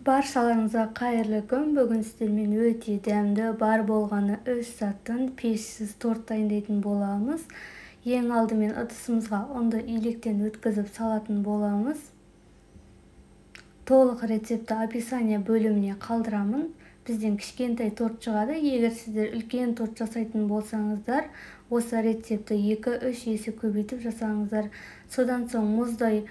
Баршаларыңызға қайырлы күн. Бүгін сіздермен өте дәмді бар болғаны 3 сағаттан пешсіз торт дайындайтын боламыз. Ең алдымен ыдысымызға ұнды илектен өткізіп салатын боламыз. Толық рецепті описание бөліміне қалдырамын. Бізден кішкентай торт шығады. Егер сіздер үлкен торт жасайтын болсаңыздар, осы рецепті 2-3 есе көбейтіп жасаңыздар. Содан соң мұздай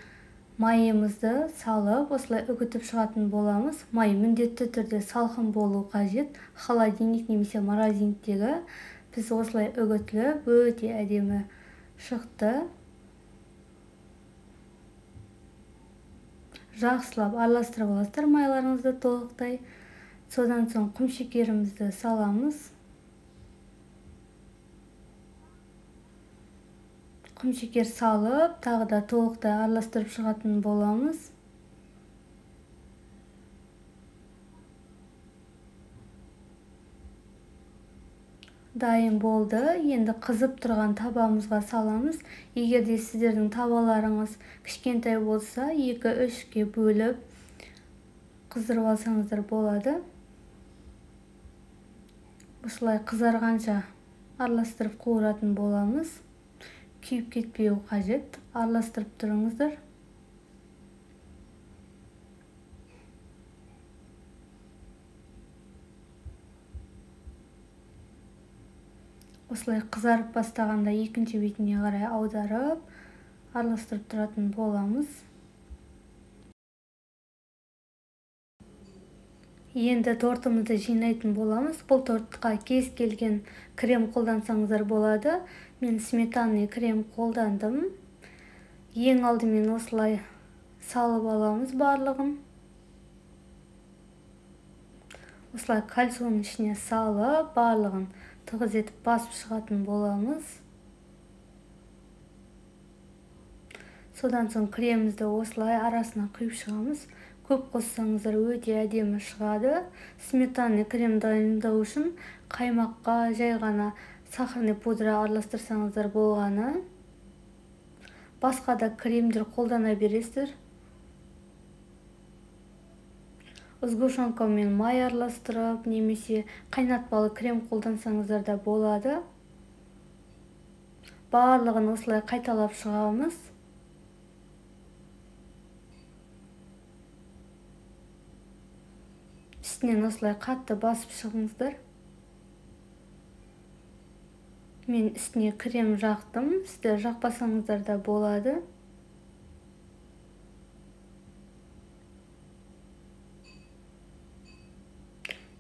майымызды салып, осылай үгітіп шығатын боламыз. Май міндетті түрде салқын болу қажет. Холодильник немесе морозильниктегі біз осылай үгітіліп, өте әдемі шықты. Жақсылап араластырып аласыздар майларыңызды толықтай. Содан соң құмшекерімізді саламыз. Құмшекер салып, тағы да толықтай араластырып шығатын боламыз. Дайын болды. Енді қызып тұрған табамызға саламыз. Егер де сіздердің табаларыңыз кішкентай болса, 2-3-ке бөліп қыздырып алсаңыздар болады. Осылай қызарғанша араластырып қуыратын боламыз. Күйіп кетпеу қажет. Араластырып тұрыңыздар. Осылай қызарып бастағанда екінші бетіне қарай аударып, араластырып тұратын боламыз. Енді тортымызды жинайтын боламыз. Бұл тортқа кез келген крем қолдансаңыздар болады. Мен сметанный крем қолдандым. Ең алдымен осылай салып аламыз барлығын. Осылай кальцияның ішіне салып, барлығын тығыз етіп басып шығатын боламыз. Содан соң кремімізді осылай арасына құйып шығамыз. Көп қоссаңыздар өте әдемі шығады. Сметанный крем дайындау үшін қаймаққа жай ғана сахарный пудра араластырсаңыздар болғаны. Басқа да кремдер қолдана бересіздер. Сгущенкамен май араластырып, немесе қайнатпалы крем қолдансаңыздар да болады. Барлығын осылай қайталап шығамыз. Үстінен осылай қатты басып шығыңыздар. Мен үстіне крем жақтым. Сіздер жақпасаңыздар да болады.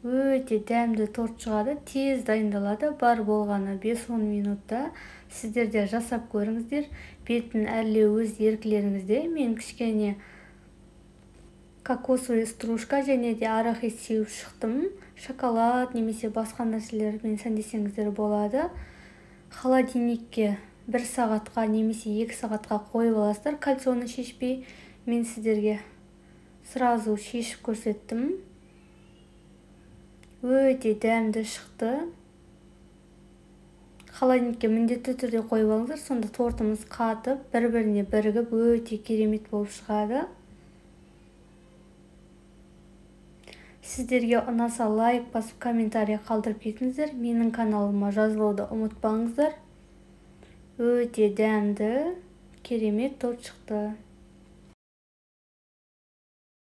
Өте дәмді торт шығады. Тез дайындалады. Бар болғаны 5-10 минутта. Сіздер де жасап көріңіздер. Бетін әрлеу өз еркілеріңізде. Мен кішкене кокосовый стружка және де арахис сеуіп шықтым. Шоколад немесе басқа нәрселермен сәндесеңіздер болады. Холодильникке 1 сағатқа немесе 2 сағатқа қойып аласыздар. Кальцияны шешпей, мен сіздерге сразу шешіп көрсеттім. Өте дәмді шықты. Холодильникке міндетті түрде қойып алыңыздар. Сонда тортымыз қатып, бір-біріне бірігіп, өте керемет болып шығады. Сіздерге ұнаса лайк басып, комментарий қалдырып кетіңіздер. Менің каналыма жазылуды ұмытпаңыздар. Өте дәмді, керемет торт шықты.